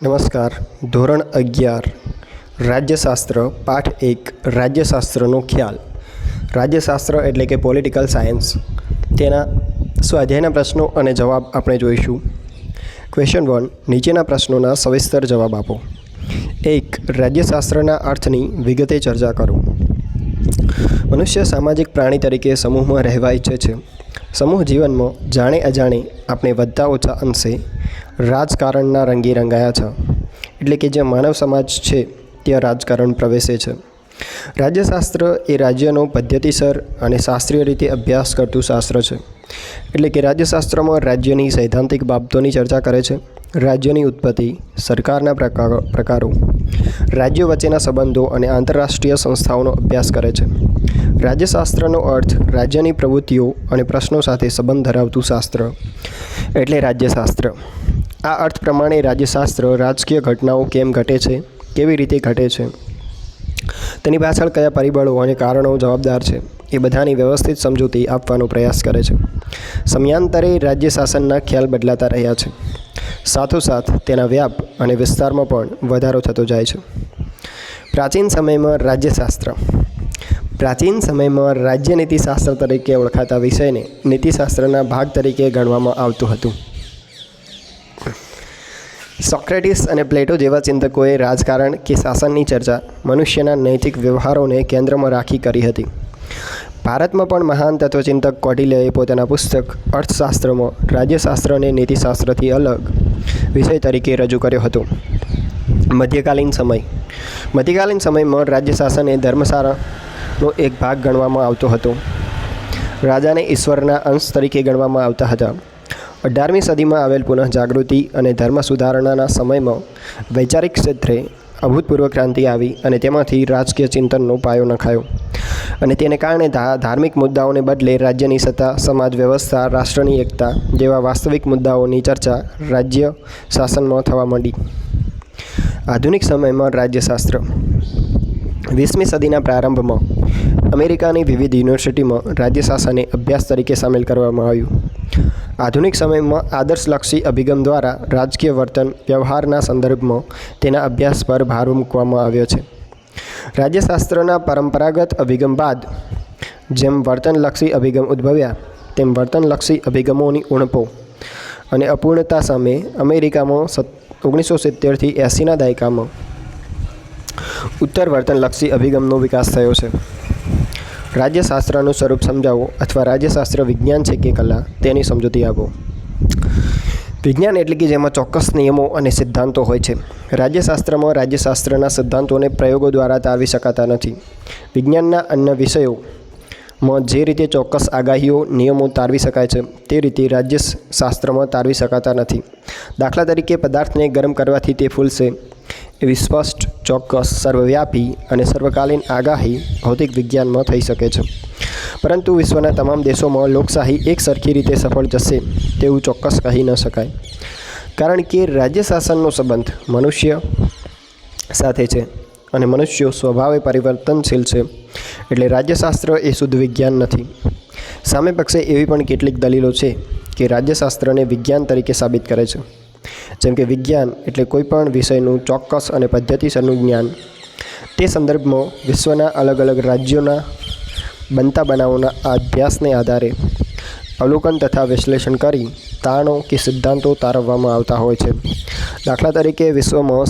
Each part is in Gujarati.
નમસ્કાર. ધોરણ 11 રાજ્યશાસ્ત્ર પાઠ 1 રાજ્યશાસ્ત્રનો ખ્યાલ. રાજ્યશાસ્ત્ર એટલે કે પોલિટિકલ સાયન્સ. તેના સ્વાધ્યાયના પ્રશ્નો અને જવાબ આપણે જોઈશું. ક્વેશ્ચન 1. નીચેના પ્રશ્નોના સવિસ્તર જવાબ આપો. 1. રાજ્યશાસ્ત્રના અર્થની વિગતે ચર્ચા કરો. મનુષ્ય સામાજિક પ્રાણી તરીકે સમૂહમાં રહેવા ઈચ્છે છે. સમૂહ જીવનમાં જાણે અજાણે આપણે વધતા ઓછા અંશે રાજકારણના રંગે રંગાયા છે. એટલે કે જે માનવ સમાજ છે ત્યાં રાજકારણ પ્રવેશે છે. રાજ્યશાસ્ત્ર એ રાજ્યનો પદ્ધતિસર અને શાસ્ત્રીય રીતે અભ્યાસ કરતું શાસ્ત્ર છે. એટલે કે રાજ્યશાસ્ત્રમાં રાજ્યની સૈદ્ધાંતિક બાબતોની ચર્ચા કરે છે. રાજ્યની ઉત્પત્તિ, સરકારના પ્રકારો, રાજ્યો વચ્ચેના સંબંધો અને આંતરરાષ્ટ્રીય સંસ્થાઓનો અભ્યાસ કરે છે. રાજ્યશાસ્ત્રનો અર્થ રાજ્યની પ્રવૃત્તિઓ અને પ્રશ્નો સાથે સંબંધ ધરાવતું શાસ્ત્ર એટલે રાજ્યશાસ્ત્ર. આ અર્થ પ્રમાણે રાજ્યશાસ્ત્ર રાજકીય ઘટનાઓ કેમ ઘટે છે, કેવી રીતે ઘટે છે, તેની પાછળ કયા પરિબળો અને કારણો જવાબદાર છે, એ બધાની વ્યવસ્થિત સમજૂતી આપવાનો પ્રયાસ કરે છે. સમયાંતરે રાજ્ય શાસનના ખ્યાલ બદલાતા રહ્યા છે. સાથોસાથ તેના વ્યાપ અને વિસ્તારમાં પણ વધારો થતો જાય છે. પ્રાચીન સમયમાં રાજ્યશાસ્ત્ર. પ્રાચીન સમયમાં રાજ્ય નીતિશાસ્ત્ર તરીકે ઓળખાતા વિષયને નીતિશાસ્ત્રના ભાગ તરીકે ગણવામાં આવતું હતું. સોક્રેટિસ અને પ્લેટો જેવા ચિંતકોએ રાજકારણ કે શાસનની ચર્ચા મનુષ્યના નૈતિક વ્યવહારોને કેન્દ્રમાં રાખી કરી હતી. ભારતમાં પણ મહાન તત્વચિંતક કૌટિલ્યએ પોતાના પુસ્તક અર્થશાસ્ત્રમાં રાજ્યશાસ્ત્રને નીતિશાસ્ત્રથી અલગ વિષય તરીકે રજૂ કર્યો હતો. મધ્યકાલીન સમયમાં રાજ્યશાસન એ ધર્મશાળાનો એક ભાગ ગણવામાં આવતો હતો. રાજાને ઈશ્વરના અંશ તરીકે ગણવામાં આવતા હતા. 18મી સદીમાં આવેલ પુનઃજાગૃતિ અને ધર્મ સુધારણાના સમયમાં વૈચારિક ક્ષેત્રે અભૂતપૂર્વ ક્રાંતિ આવી અને તેમાંથી રાજકીય ચિંતનનો પાયો નખાયો. અને તેને કારણે ધાર્મિક મુદ્દાઓને બદલે રાજ્યની સત્તા, સમાજ વ્યવસ્થા, રાષ્ટ્રની એકતા જેવા વાસ્તવિક મુદ્દાઓની ચર્ચા રાજ્ય શાસનમાં થવા માંડી. આધુનિક સમયમાં રાજ્યશાસ્ત્ર. 20મી સદીના પ્રારંભમાં અમેરિકાની વિવિધ યુનિવર્સિટીમાં રાજ્યશાસનને અભ્યાસ તરીકે સામેલ કરવામાં આવ્યું. આધુનિક સમયમાં આદર્શલક્ષી અભિગમ દ્વારા રાજકીય વર્તન વ્યવહારના સંદર્ભમાં તેના અભ્યાસ પર ભાર મૂકવામાં આવ્યો છે. રાજ્યશાસ્ત્રના પરંપરાગત અભિગમ બાદ જેમ વર્તનલક્ષી અભિગમ ઉદ્ભવ્યા તેમ વર્તનલક્ષી અભિગમોની ઉણપો અને અપૂર્ણતા સામે અમેરિકામાં 1970થી 80ના દાયકામાં ઉત્તર વર્તનલક્ષી અભિગમનો વિકાસ થયો છે. રાજ્યશાસ્ત્રનું સ્વરૂપ સમજાવો અથવા રાજ્યશાસ્ત્ર વિજ્ઞાન છે કે કલા તેની સમજૂતી આપો. વિજ્ઞાન એટલે કે જેમાં ચોક્કસ નિયમો અને સિદ્ધાંતો હોય છે. રાજ્યશાસ્ત્રમાં રાજ્યશાસ્ત્રના સિદ્ધાંતોને પ્રયોગો દ્વારા તારવી શકાતા નથી. વિજ્ઞાનના અન્ય વિષયોમાં જે રીતે ચોક્કસ આગાહીઓ નિયમો તારવી શકાય છે તે રીતે રાજ્યશાસ્ત્રમાં તારવી શકાતા નથી. દાખલા તરીકે પદાર્થને ગરમ કરવાથી તે ફૂલશે એવી સ્પષ્ટ, ચોક્કસ, સર્વવ્યાપી અને સર્વકાલીન આગાહી ભૌતિક વિજ્ઞાનમાં થઈ શકે છે. પરંતુ વિશ્વના તમામ દેશોમાં લોકશાહી એક સરખી રીતે સફળ જશે તેવું ચોક્કસ કહી ન શકાય. કારણ કે રાજ્ય શાસનનો સંબંધ મનુષ્ય સાથે છે અને મનુષ્યો સ્વભાવે પરિવર્તનશીલ છે. એટલે રાજ્યશાસ્ત્ર એ શુદ્ધ વિજ્ઞાન નથી. સામે પક્ષે એવી પણ કેટલીક દલીલો છે કે રાજ્યશાસ્ત્રને વિજ્ઞાન તરીકે સાબિત કરે છે. જેમ કે વિજ્ઞાન એટલે કોઈ પણ વિષયનું ચોક્કસ અને પદ્ધતિસરનું જ્ઞાન. તે સંદર્ભમાં વિશ્વના અલગ અલગ રાજ્યોના બનતા બનાવોના અભ્યાસને આધારે અવલોકન તથા વિશ્લેષણ કરી તારણો કે સિદ્ધાંતો તારવવામાં આવતા હોય છે. દાખલા તરીકે વિશ્વમાં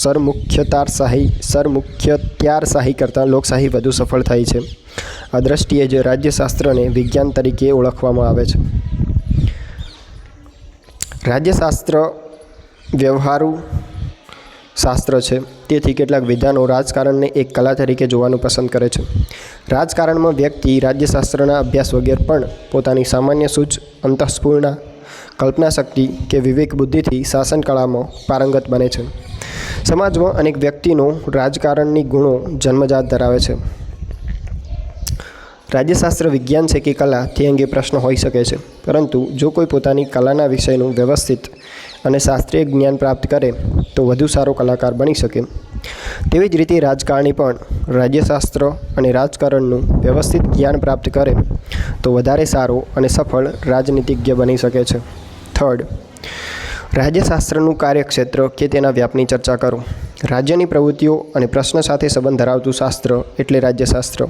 સરમુખ્યતારશાહી કરતાં લોકશાહી વધુ સફળ થઈ છે. આ દ્રષ્ટિએ જ રાજ્યશાસ્ત્રને વિજ્ઞાન તરીકે ઓળખવામાં આવે છે. રાજ્યશાસ્ત્ર વ્યવહારુ શાસ્ત્ર છે. તેથી કેટલાક વિદ્વાનો રાજકારણને એક કલા તરીકે જોવાનું પસંદ કરે છે. રાજકારણમાં વ્યક્તિ રાજ્યશાસ્ત્રના અભ્યાસ વગર પણ પોતાની સામાન્ય સૂઝ, અંતઃસ્ફૂર્ણા, કલ્પનાશક્તિ કે વિવેક બુદ્ધિથી શાસન કળામાં પારંગત બને છે. સમાજમાં અનેક વ્યક્તિનો રાજકારણની ગુણો જન્મજાત ધરાવે છે. રાજ્યશાસ્ત્ર વિજ્ઞાન છે કે કલા તે અંગે પ્રશ્ન હોઈ શકે છે. પરંતુ જો કોઈ પોતાની કલાના વિષયનું વ્યવસ્થિત અને શાસ્ત્રીય જ્ઞાન પ્રાપ્ત કરે તો વધુ સારો કલાકાર બની શકે. તેવી જ રીતે રાજકારણી પણ રાજ્યશાસ્ત્ર અને રાજકારણનું વ્યવસ્થિત જ્ઞાન પ્રાપ્ત કરે તો વધારે સારો અને સફળ રાજનીતિજ્ઞ બની શકે છે. થર્ડ, રાજ્યશાસ્ત્રનું કાર્યક્ષેત્ર કે તેના વ્યાપની ચર્ચા કરો. રાજ્યની પ્રવૃત્તિઓ અને પ્રશ્ન સાથે સંબંધ ધરાવતું શાસ્ત્ર એટલે રાજ્યશાસ્ત્ર.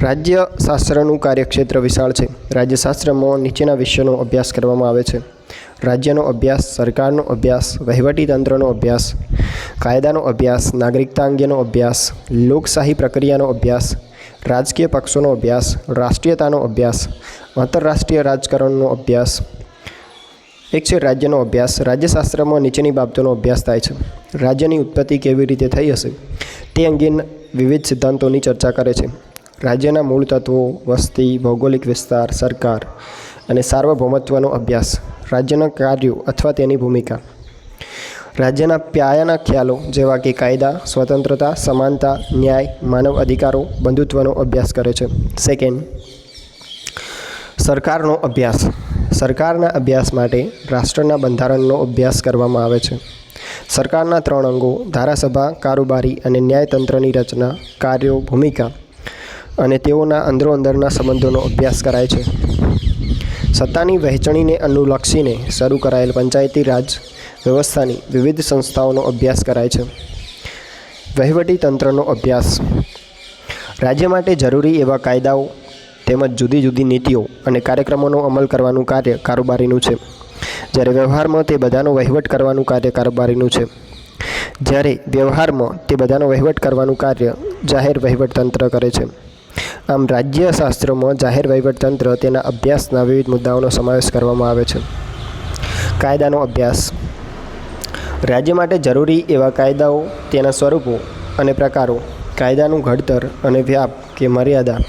રાજ્યશાસ્ત્રનું કાર્યક્ષેત્ર વિશાળ છે. રાજ્યશાસ્ત્રમાં નીચેના વિષયોનો અભ્યાસ કરવામાં આવે છે: રાજ્યનો અભ્યાસ, સરકારનો અભ્યાસ, વહીવટીતંત્રનો અભ્યાસ, કાયદાનો અભ્યાસ, નાગરિકતા અંગેનો અભ્યાસ, લોકશાહી પ્રક્રિયાનો અભ્યાસ, રાજકીય પક્ષોનો અભ્યાસ, રાષ્ટ્રીયતાનો અભ્યાસ, આંતરરાષ્ટ્રીય રાજકારણનો અભ્યાસ. એક છે રાજ્યનો અભ્યાસ. રાજ્યશાસ્ત્રમાં નીચેની બાબતોનો અભ્યાસ થાય છે: રાજ્યની ઉત્પત્તિ કેવી રીતે થઈ હશે તે અંગેના વિવિધ સિદ્ધાંતોની ચર્ચા કરે છે. રાજ્યના મૂળ તત્વો, વસ્તી, ભૌગોલિક વિસ્તાર, સરકાર અને સાર્વભૌમત્વનો અભ્યાસ. રાજ્યના કાર્યો અથવા તેની ભૂમિકા. રાજ્યના પાયાના ખ્યાલો જેવા કે કાયદા, સ્વતંત્રતા, સમાનતા, ન્યાય, માનવ અધિકારો, બંધુત્વનો અભ્યાસ કરે છે. સેકન્ડ, સરકારનો અભ્યાસ. સરકારના અભ્યાસ માટે રાષ્ટ્રના બંધારણનો અભ્યાસ કરવામાં આવે છે. સરકારના 3 અંગો ધારાસભા, કારોબારી અને ન્યાયતંત્રની રચના, કાર્યો, ભૂમિકા અને તેઓના અંદરોઅંદરના સંબંધોનો અભ્યાસ કરાય છે. સત્તાની વહેંચણીને અનુલક્ષીને શરૂ કરાયેલ પંચાયતી રાજ વ્યવસ્થાની વિવિધ સંસ્થાઓનો અભ્યાસ કરાય છે. વહીવટીતંત્રનો અભ્યાસ. રાજ્ય માટે જરૂરી એવા કાયદાઓ તેમજ જુદી જુદી નીતિઓ અને કાર્યક્રમોનો અમલ કરવાનું કાર્ય કારોબારીનું છે, જ્યારે વ્યવહારમાં તે બધાનો વહીવટ કરવાનું કાર્ય જાહેર વહીવટતંત્ર કરે છે. આમ રાજ્યશાસ્ત્રમાં જાહેર વહીવટતંત્ર તેના અભ્યાસના વિવિધ મુદ્દાઓનો સમાવેશ કરવામાં આવે છે. કાયદાનો અભ્યાસ. રાજ્ય માટે જરૂરી એવા કાયદાઓ, તેના સ્વરૂપો અને પ્રકારો, કાયદાનું ઘડતર અને વ્યાપ કે મર્યાદા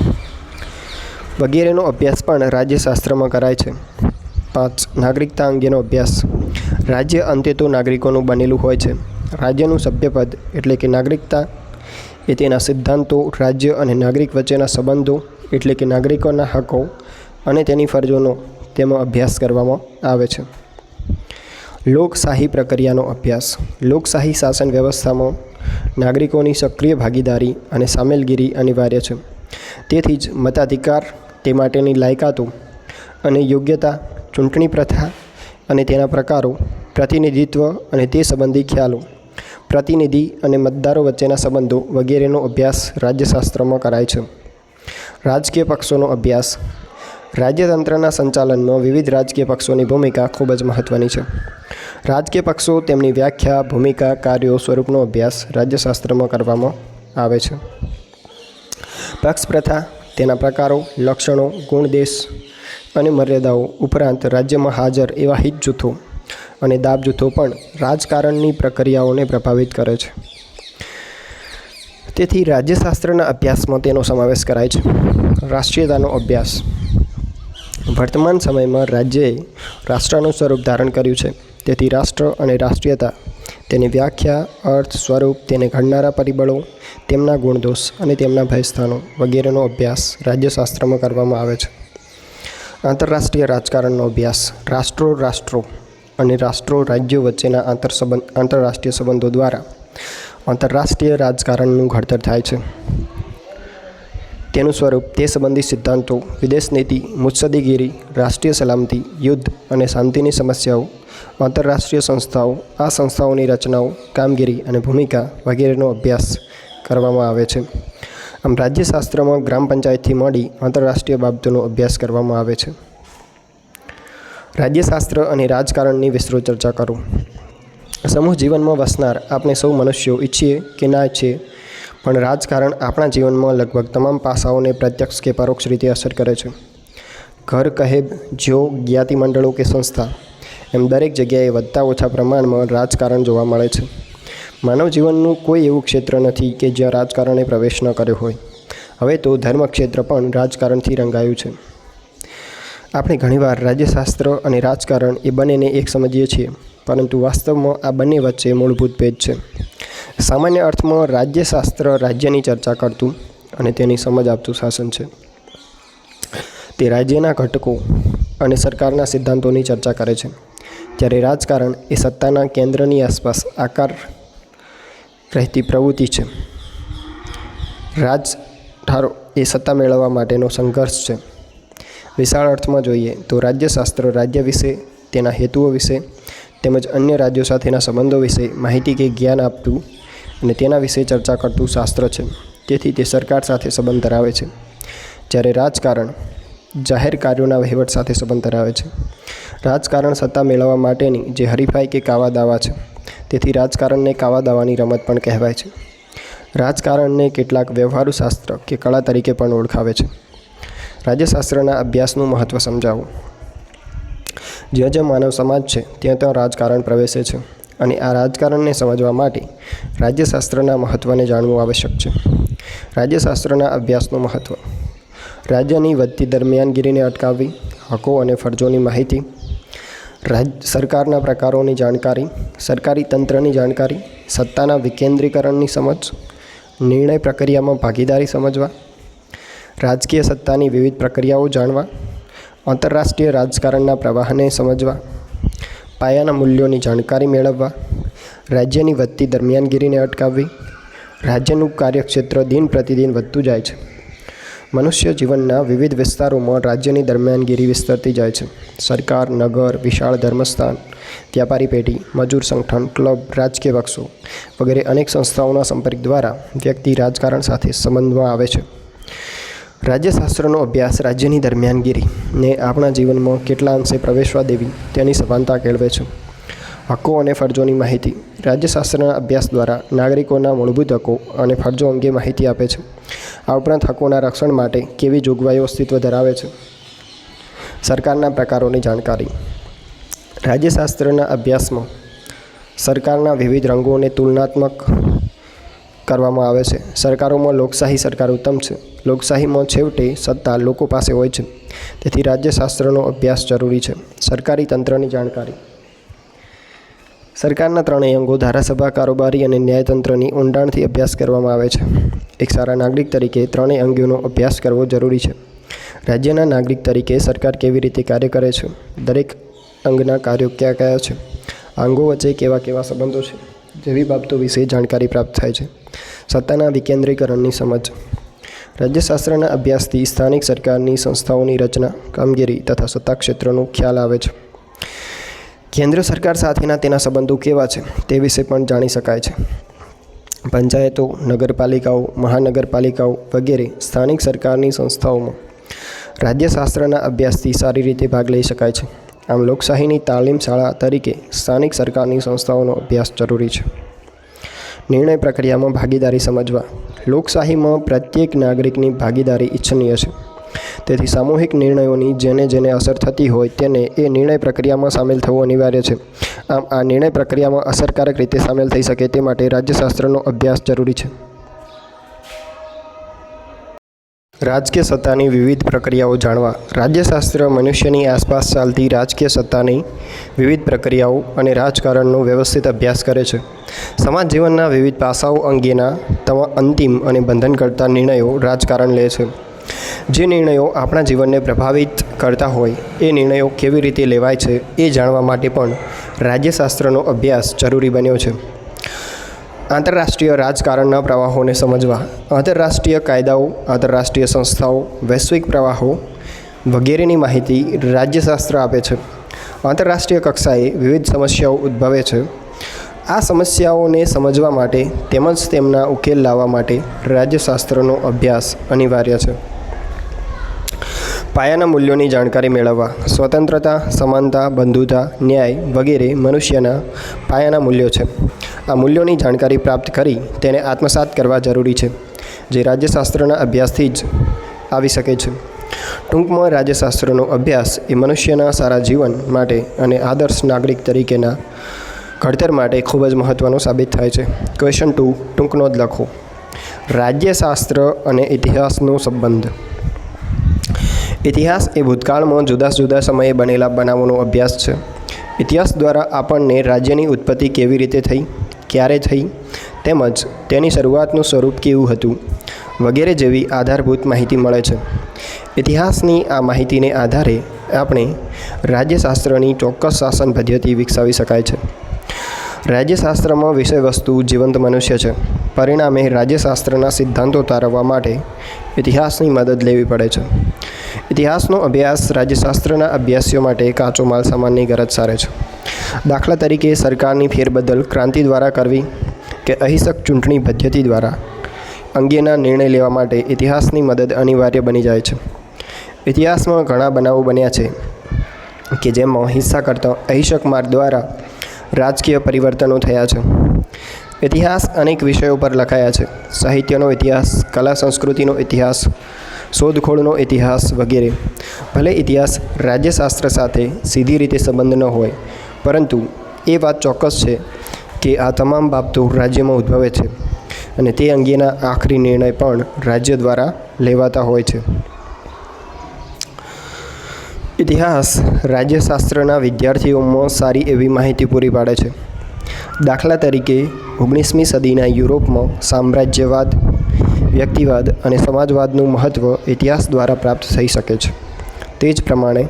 વગેરેનો અભ્યાસ પણ રાજ્યશાસ્ત્રમાં કરાય છે. 5. નાગરિકતા અંગેનો અભ્યાસ. રાજ્ય અંતે તો નાગરિકોનું બનેલું હોય છે. રાજ્યનું સભ્યપદ એટલે કે નાગરિકતા એ તેના સિદ્ધાંતો, રાજ્ય અને નાગરિક વચ્ચેના સંબંધો એટલે કે નાગરિકોના હકો અને તેની ફરજોનો તેમાં અભ્યાસ કરવામાં આવે છે. લોકશાહી પ્રક્રિયાનો અભ્યાસ. લોકશાહી શાસન વ્યવસ્થામાં નાગરિકોની સક્રિય ભાગીદારી અને સામેલગીરી અનિવાર્ય છે. તેથી જ મતાધિકાર, તે માટેની લાયકાતો અને યોગ્યતા, ચૂંટણી પ્રથા અને તેના પ્રકારો, પ્રતિનિધિત્વ અને તે સંબંધી ખ્યાલો, પ્રતિનિધિ અને મતદારો વચ્ચેના સંબંધો વગેરેનો અભ્યાસ રાજ્યશાસ્ત્રમાં કરાય છે. રાજકીય પક્ષોનો અભ્યાસ. રાજ્યતંત્રના સંચાલનમાં વિવિધ રાજકીય પક્ષોની ભૂમિકા ખૂબ જ મહત્ત્વની છે. રાજકીય પક્ષો, તેમની વ્યાખ્યા, ભૂમિકા, કાર્યો, સ્વરૂપનો અભ્યાસ રાજ્યશાસ્ત્રમાં કરવામાં આવે છે. પક્ષ પ્રથા, તેના પ્રકારો, લક્ષણો, ગુણદેશ અને મર્યાદાઓ ઉપરાંત રાજ્યમાં હાજર એવા હિત જૂથો અને દાબ જૂથો પણ રાજકારણની પ્રક્રિયાઓને પ્રભાવિત કરે છે. તેથી રાજ્યશાસ્ત્રના અભ્યાસમાં તેનો સમાવેશ કરાય છે. રાષ્ટ્રીયતાનો અભ્યાસ. વર્તમાન સમયમાં રાજ્યએ રાષ્ટ્રનું સ્વરૂપ ધારણ કર્યું છે. તેથી રાષ્ટ્ર અને રાષ્ટ્રીયતા, તેની વ્યાખ્યા, અર્થ, સ્વરૂપ, તેને ઘડનારા પરિબળો, તેમના ગુણદોષ અને તેમના ભયસ્થાનો વગેરેનો અભ્યાસ રાજ્યશાસ્ત્રમાં કરવામાં આવે છે. આંતરરાષ્ટ્રીય રાજકારણનો અભ્યાસ. રાષ્ટ્રો અને રાજ્યો વચ્ચેના આંતરરાષ્ટ્રીય સંબંધો દ્વારા આંતરરાષ્ટ્રીય રાજકારણનું ઘડતર થાય છે. તેનું સ્વરૂપ, તે સંબંધી સિદ્ધાંતો, વિદેશ નીતિ, મુત્સદ્દીગીરી, રાષ્ટ્રીય સલામતી, યુદ્ધ અને શાંતિની સમસ્યાઓ, આંતરરાષ્ટ્રીય સંસ્થાઓ, આ સંસ્થાઓની રચનાઓ, કામગીરી અને ભૂમિકા વગેરેનો અભ્યાસ કરવામાં આવે છે. આમ રાજ્યશાસ્ત્રમાં ગ્રામ પંચાયતથી માંડી આંતરરાષ્ટ્રીય બાબતોનો અભ્યાસ કરવામાં આવે છે. રાજ્યશાસ્ત્ર અને રાજકારણની વિસ્તૃત ચર્ચા કરો. સમૂહ જીવનમાં વસનાર આપણે સૌ મનુષ્યો ઈચ્છીએ કે ના ઈચ્છીએ, પણ રાજકારણ આપણા જીવનમાં લગભગ તમામ પાસાઓને પ્રત્યક્ષ કે પરોક્ષ રીતે અસર કરે છે. ઘર, કહેબ, જ્યો, જ્ઞાતિ મંડળો કે સંસ્થા એમ દરેક જગ્યાએ વધતા ઓછા પ્રમાણમાં રાજકારણ જોવા મળે છે. માનવ જીવનનું કોઈ એવું ક્ષેત્ર નથી કે જ્યાં રાજકારણે પ્રવેશ ન કર્યો હોય. હવે તો ધર્મ ક્ષેત્ર પણ રાજકારણથી રંગાયું છે. આપણે ઘણીવાર રાજ્યશાસ્ત્ર અને રાજકારણ એ બંનેને એક સમજીએ છીએ, પરંતુ વાસ્તવમાં આ બંને વચ્ચે મૂળભૂત ભેદ છે. સામાન્ય અર્થમાં રાજ્યશાસ્ત્ર રાજ્યની ચર્ચા કરતું અને તેની સમજ આપતું શાસન છે. તે રાજ્યના ઘટકો અને સરકારના સિદ્ધાંતોની ચર્ચા કરે છે, જ્યારે રાજકારણ એ સત્તાના કેન્દ્રની આસપાસ આકાર રહેતી પ્રવૃત્તિ છે. રાજધારો એ સત્તા મેળવવા માટેનો સંઘર્ષ છે. વિશાળ અર્થમાં જોઈએ તો રાજ્યશાસ્ત્ર રાજ્ય વિશે, તેના હેતુઓ વિશે, તેમજ અન્ય રાજ્યો સાથેના સંબંધો વિશે માહિતી કે જ્ઞાન આપતું અને તેના વિશે ચર્ચા કરતું શાસ્ત્ર છે. તેથી તે સરકાર સાથે સંબંધ ધરાવે છે. જ્યારે રાજકારણ જાહેર કાર્યોના વહીવટ સાથે સંબંધ ધરાવે છે. રાજકારણ સત્તા મેળવવા માટેની જે હરીફાઈ કે કાવા દાવા છે. તેથી રાજકારણને કાવા દાવાની રમત પણ કહેવાય છે. રાજકારણને કેટલાક વ્યવહારુ શાસ્ત્ર કે કળા તરીકે પણ ઓળખાવે છે. રાજ્યશાસ્ત્રના અભ્યાસનું મહત્ત્વ સમજાવો. જ્યાં જ્યાં માનવ સમાજ છે ત્યાં ત્યાં રાજકારણ પ્રવેશે છે અને આ રાજકારણને સમજવા માટે રાજ્યશાસ્ત્રના મહત્ત્વને જાણવું આવશ્યક છે. રાજ્યશાસ્ત્રના અભ્યાસનું મહત્ત્વ. રાજ્યની વધતી દરમિયાનગીરીને અટકાવવી, હકો અને ફરજોની માહિતી, સરકારના પ્રકારોની જાણકારી, સરકારી તંત્રની જાણકારી, સત્તાના વિકેન્દ્રીકરણની સમજ, નિર્ણય પ્રક્રિયામાં ભાગીદારી સમજવા, રાજકીય સત્તાની વિવિધ પ્રક્રિયાઓ જાણવા, આંતરરાષ્ટ્રીય રાજકારણના પ્રવાહને સમજવા, પાયાના મૂલ્યોની જાણકારી મેળવવા, રાજ્યની વધતી દરમિયાનગીરીને અટકાવવી. રાજ્યનું કાર્યક્ષેત્ર દિન પ્રતિદિન વધતું જાય છે. મનુષ્ય જીવનના વિવિધ વિસ્તારોમાં રાજ્યની દરમિયાનગીરી વિસ્તરતી જાય છે. સરકાર, નગર, વિશાળ ધર્મસ્થાન, વ્યાપારી પેઢી, મજૂર સંગઠન, ક્લબ, રાજકીય પક્ષો વગેરે અનેક સંસ્થાઓના સંપર્ક દ્વારા વ્યક્તિ રાજકારણ સાથે સંબંધમાં આવે છે. રાજ્યશાસ્ત્રનો અભ્યાસ રાજ્યની દરમિયાનગીરીને આપણા જીવનમાં કેટલા અંશે પ્રવેશવા દેવી તેની સભાનતા કેળવે છે. હકો અને ફરજોની માહિતી. રાજ્યશાસ્ત્રના અભ્યાસ દ્વારા નાગરિકોના મૂળભૂત હકો અને ફરજો અંગે માહિતી આપે છે. આ ઉપરાંત હકોના રક્ષણ માટે કેવી જોગવાઈઓ અસ્તિત્વ ધરાવે છે. સરકારના પ્રકારોની જાણકારી. રાજ્યશાસ્ત્રના અભ્યાસમાં સરકારના વિવિધ રંગોને તુલનાત્મક કરવામાં આવે છે. સરકારોમાં લોકશાહી સરકાર ઉત્તમ છે. લોકશાહીમાં છેવટે સત્તા લોકો પાસે હોય છે. તેથી રાજ્યશાસ્ત્રનો અભ્યાસ જરૂરી છે. સરકારી તંત્રની જાણકારી. સરકારના ત્રણેય અંગો ધારાસભા, કારોબારી અને ન્યાયતંત્રની ઊંડાણથી અભ્યાસ કરવામાં આવે છે. એક સારા નાગરિક તરીકે ત્રણેય અંગોનો અભ્યાસ કરવો જરૂરી છે. રાજ્યના નાગરિક તરીકે સરકાર કેવી રીતે કાર્ય કરે છે, દરેક અંગના કાર્યો કયા કયા છે, અંગો વચ્ચે કેવા કેવા સંબંધો છે જેવી બાબતો વિશે જાણકારી પ્રાપ્ત થાય છે. સત્તાના વિકેન્દ્રીકરણની સમજ. રાજ્યશાસ્ત્રના અભ્યાસથી સ્થાનિક સરકારની સંસ્થાઓની રચના, કામગીરી તથા સત્તા ક્ષેત્રનો ખ્યાલ આવે છે. કેન્દ્ર સરકાર સાથેના તેના સંબંધો કેવા છે તે વિશે પણ જાણી શકાય છે. પંચાયતો, નગરપાલિકાઓ, મહાનગરપાલિકાઓ વગેરે સ્થાનિક સરકારની સંસ્થાઓમાં રાજ્યશાસ્ત્રના અભ્યાસથી સારી રીતે ભાગ લઈ શકાય છે. આમ લોકશાહીની તાલીમ શાળા તરીકે સ્થાનિક સરકારની સંસ્થાઓનો અભ્યાસ જરૂરી છે. નિર્ણય પ્રક્રિયામાં ભાગીદારી સમજવા. લોકશાહીમાં પ્રત્યેક નાગરિકની ભાગીદારી ઇચ્છનીય છે. તેથી સામૂહિક નિર્ણયોની જેને અસર થતી હોય તેને એ નિર્ણય પ્રક્રિયામાં સામેલ થવું અનિવાર્ય છે. આમ આ નિર્ણય પ્રક્રિયામાં અસરકારક રીતે સામેલ થઈ શકે તે માટે રાજ્યશાસ્ત્રનો અભ્યાસ જરૂરી છે. રાજકીય સત્તાની વિવિધ પ્રક્રિયાઓ જાણવા. રાજ્યશાસ્ત્ર મનુષ્યની આસપાસ ચાલતી રાજકીય સત્તાની વિવિધ પ્રક્રિયાઓ અને રાજકારણનો વ્યવસ્થિત અભ્યાસ કરે છે. સમાજ જીવનના વિવિધ પાસાઓ અંગેના અંતિમ અને બંધનકર્તા નિર્ણયો રાજકારણ લે છે. જે નિર્ણયો આપણા જીવનને પ્રભાવિત કરતા હોય એ નિર્ણયો કેવી રીતે લેવાય છે એ જાણવા માટે પણ રાજ્યશાસ્ત્રનો અભ્યાસ જરૂરી બન્યો છે. આંતરરાષ્ટ્રીય રાજકારણના પ્રવાહોને સમજવા. આંતરરાષ્ટ્રીય કાયદાઓ, આંતરરાષ્ટ્રીય સંસ્થાઓ, વૈશ્વિક પ્રવાહો વગેરેની માહિતી રાજ્યશાસ્ત્ર આપે છે. આંતરરાષ્ટ્રીય કક્ષાએ વિવિધ સમસ્યાઓ ઉદ્ભવે છે. આ સમસ્યાઓને સમજવા માટે તેમજ તેમના ઉકેલ લાવવા માટે રાજ્યશાસ્ત્રનો અભ્યાસ અનિવાર્ય છે. પાયાના મૂલ્યોની જાણકારી મેળવવા. સ્વતંત્રતા, સમાનતા, બંધુતા, ન્યાય વગેરે મનુષ્યના પાયાના મૂલ્યો છે. આ મૂલ્યોની જાણકારી પ્રાપ્ત કરી તેને આત્મસાત કરવા જરૂરી છે, જે રાજ્યશાસ્ત્રના અભ્યાસથી જ આવી શકે છે. ટૂંકમાં રાજ્યશાસ્ત્રનો અભ્યાસ એ મનુષ્યના સારા જીવન માટે અને આદર્શ નાગરિક તરીકેના ઘડતર માટે ખૂબ જ મહત્ત્વનો સાબિત થાય છે. ક્વેશ્ચન 2 ટૂંકનો જ લખો. રાજ્યશાસ્ત્ર અને ઇતિહાસનો સંબંધ. ઇતિહાસ એ ભૂતકાળમાં જુદા જુદા સમયે બનેલા બનાવોનો અભ્યાસ છે. ઇતિહાસ દ્વારા આપણને રાજ્યની ઉત્પત્તિ કેવી રીતે થઈ, ક્યારે થઈ, તેમજ તેની શરૂઆતનું સ્વરૂપ કેવું હતું વગેરે જેવી આધારભૂત માહિતી મળે છે. ઇતિહાસની આ માહિતીને આધારે આપણે રાજ્યશાસ્ત્રની ચોક્કસ શાસન પદ્ધતિ વિકસાવી શકાય છે. રાજ્યશાસ્ત્રમાં વિષયવસ્તુ જીવંત મનુષ્ય છે. પરિણામે રાજ્યશાસ્ત્રના સિદ્ધાંતો તારવવા માટે ઇતિહાસની મદદ લેવી પડે છે. ઇતિહાસનો અભ્યાસ રાજ્યશાસ્ત્રના અભ્યાસીઓ માટે કાચો માલ સામાનની ગરજ સારે છે. દાખલા તરીકે સરકારની ફેરબદલ ક્રાંતિ દ્વારા કરવી કે અહિંસક ચૂંટણી પદ્ધતિ દ્વારા અંગેના નિર્ણય લેવા માટે ઇતિહાસની મદદ અનિવાર્ય બની જાય છે. ઇતિહાસમાં ઘણા બનાવો બન્યા છે કે જેમાં હિંસા કરતાં અહિંસક માર્ગ દ્વારા રાજકીય પરિવર્તનો થયા છે. ઇતિહાસ અનેક વિષયો પર લખાયા છે. સાહિત્યનો ઇતિહાસ, કલા સંસ્કૃતિનો ઇતિહાસ, શોધખોળનો ઇતિહાસ વગેરે. ભલે ઇતિહાસ રાજ્યશાસ્ત્ર સાથે સીધી રીતે સંબંધ ન હોય, પરંતુ એ વાત ચોક્કસ છે કે આ તમામ બાબતો રાજ્યમાં ઉદ્ભવે છે અને તે અંગેના આખરી નિર્ણય પણ રાજ્ય દ્વારા લેવાતા હોય છે. ઇતિહાસ રાજ્યશાસ્ત્રના વિદ્યાર્થીઓમાં સારી એવી માહિતી પૂરી પાડે છે. દાખલા તરીકે 19મી સદીના યુરોપમાં સામ્રાજ્યવાદ, વ્યક્તિવાદ અને સમાજવાદનું મહત્ત્વ ઇતિહાસ દ્વારા પ્રાપ્ત થઈ શકે છે. તે જ પ્રમાણે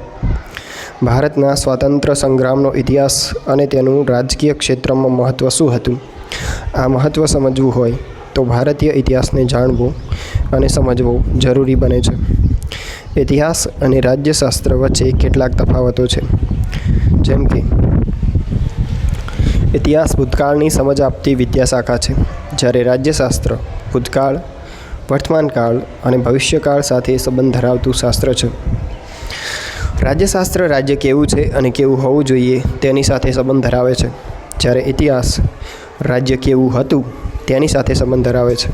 ભારતના સ્વાતંત્ર્ય સંગ્રામનો ઇતિહાસ અને તેનું રાજકીય ક્ષેત્રમાં મહત્ત્વ શું હતું, આ મહત્ત્વ સમજવું હોય તો ભારતીય ઇતિહાસને જાણવું અને સમજવું જરૂરી બને છે. ઇતિહાસ અને રાજ્યશાસ્ત્ર વચ્ચે કેટલાક તફાવતો છે, જેમ કે ઇતિહાસ ભૂતકાળની સમજ આપતી વિદ્યાશાખા છે, જ્યારે રાજ્યશાસ્ત્ર ભૂતકાળ, વર્તમાનકાળ અને ભવિષ્યકાળ સાથે સંબંધ ધરાવતું શાસ્ત્ર છે. રાજ્યશાસ્ત્ર રાજ્ય કેવું છે અને કેવું હોવું જોઈએ તેની સાથે સંબંધ ધરાવે છે, જ્યારે ઇતિહાસ રાજ્ય કેવું હતું તેની સાથે સંબંધ ધરાવે છે.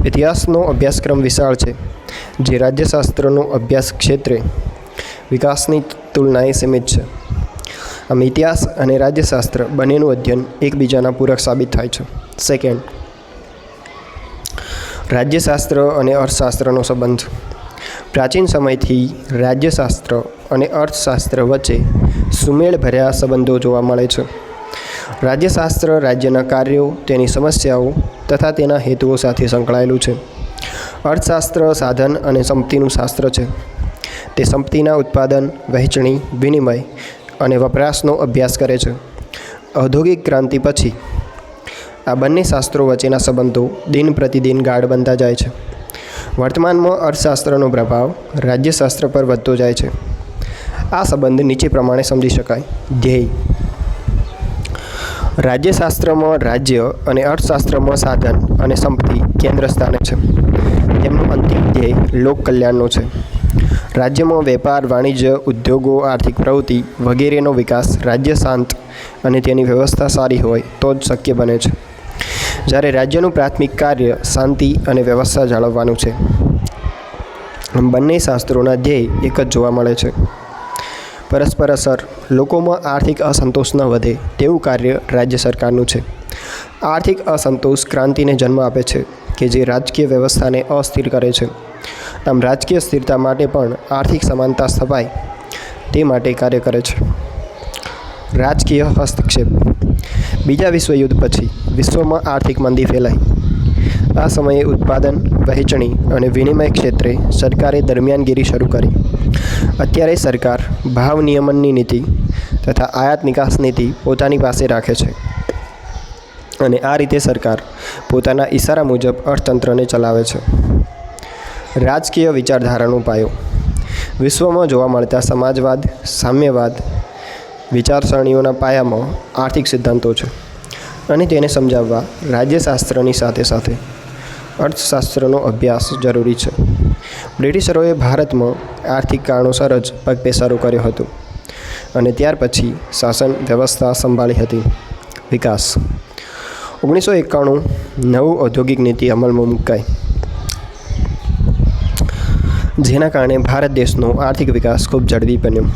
ઇતિહાસનો અભ્યાસક્રમ વિશાળ છે, જે રાજ્યશાસ્ત્રનો અભ્યાસ ક્ષેત્રે વિકાસની તુલનાએ સીમિત છે. આમ ઇતિહાસ અને રાજ્યશાસ્ત્ર બંનેનું અધ્યયન એકબીજાના પૂરક સાબિત થાય છે. સેકન્ડ, રાજ્યશાસ્ત્ર અને અર્થશાસ્ત્રનો સંબંધ. પ્રાચીન સમયથી રાજ્યશાસ્ત્ર અને અર્થશાસ્ત્ર વચ્ચે સુમેળભર્યા સંબંધો જોવા મળે છે. રાજ્યશાસ્ત્ર રાજ્યના કાર્યો, તેની સમસ્યાઓ તથા તેના હેતુઓ સાથે સંકળાયેલું છે. અર્થશાસ્ત્ર સાધન અને સંપત્તિનું શાસ્ત્ર છે. તે સંપત્તિના ઉત્પાદન, વહેંચણી, વિનિમય અને વપરાશનો અભ્યાસ કરે છે. ઔદ્યોગિક ક્રાંતિ પછી આ બંને શાસ્ત્રો વચ્ચેના સંબંધો દિન પ્રતિદિન ગાઢ બનતા જાય છે. વર્તમાનમાં અર્થશાસ્ત્રનો પ્રભાવ રાજ્યશાસ્ત્ર પર વધતો જાય છે. આ સંબંધ નીચે પ્રમાણે સમજી શકાય. ધ્યેય. રાજ્યશાસ્ત્રમાં રાજ્ય અને અર્થશાસ્ત્રમાં સાધન અને સંપત્તિ કેન્દ્ર સ્થાને છે. તેમનું અંતિમ ધ્યેય લોક કલ્યાણનો છે. રાજ્યમાં વેપાર, વાણિજ્ય, ઉદ્યોગો, આર્થિક પ્રવૃત્તિ વગેરેનો વિકાસ રાજ્ય શાંત અને તેની વ્યવસ્થા સારી હોય તો જ શક્ય બને છે. જ્યારે રાજ્યનું પ્રાથમિક કાર્ય શાંતિ અને વ્યવસ્થા જાળવવાનું છે. બંને શાસ્ત્રોના ધ્યેય એક જ જોવા મળે છે. પરસ્પર અસર. લોકોમાં આર્થિક અસંતોષ ન વધે તેવું કાર્ય રાજ્ય સરકારનું છે. આર્થિક અસંતોષ ક્રાંતિને જન્મ આપે છે કે જે રાજકીય વ્યવસ્થાને અસ્થિર કરે છે. આમ રાજકીય સ્થિરતા માટે પણ આર્થિક સમાનતા સ્થપાય તે માટે કાર્ય કરે છે. રાજકીય હસ્તક્ષેપ. બીજા વિશ્વયુદ્ધ પછી વિશ્વમાં આર્થિક મંદી ફેલાઈ. આ સમયે ઉત્પાદન, વહેંચણી અને વિનિમય ક્ષેત્રે સરકારે દરમિયાનગીરી શરૂ કરી. અત્યારે સરકાર ભાવ નિયમનની નીતિ તથા આયાત નિકાસ નીતિ પોતાની પાસે રાખે છે અને આ રીતે સરકાર પોતાના ઈશારા મુજબ અર્થતંત્રને ચલાવે છે. રાજકીય વિચારધારાનો પાયો. વિશ્વમાં જોવા મળતા સમાજવાદ, સામ્યવાદ વિચારસરણીઓના પાયામાં આર્થિક સિદ્ધાંતો છે અને તેને સમજાવવા રાજ્યશાસ્ત્રની સાથે સાથે અર્થશાસ્ત્રનો અભ્યાસ જરૂરી છે. બ્રિટિશરોએ ભારતમાં આર્થિક કારણોસર જ પગપેસારો કર્યો હતો અને ત્યાર પછી શાસન વ્યવસ્થા સંભાળી હતી. વિકાસ. 1991 નવું ઔદ્યોગિક નીતિ અમલમાં મુકાઈ, જેના કારણે ભારત દેશનો આર્થિક વિકાસ ખૂબ ઝડપી બન્યો.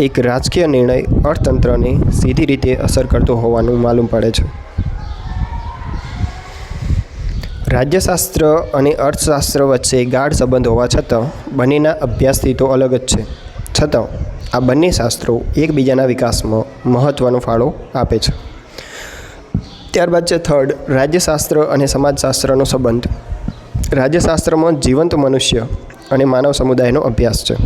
એક રાજકીય નિર્ણય અર્થતંત્રને સીધી રીતે અસર કરતો હોવાનું માલુમ પડે છે. રાજ્યશાસ્ત્ર અને અર્થશાસ્ત્ર વચ્ચે ગાઢ સંબંધ હોવા છતાં બંનેના અભ્યાસથી તો અલગ જ છે. છતાં આ બંને શાસ્ત્રો એકબીજાના વિકાસમાં મહત્ત્વનો ફાળો આપે છે. ત્યારબાદ છે થર્ડ, રાજ્યશાસ્ત્ર અને સમાજશાસ્ત્રનો સંબંધ. રાજ્યશાસ્ત્રમાં જીવંત મનુષ્ય અને માનવ સમુદાયનો અભ્યાસ છે,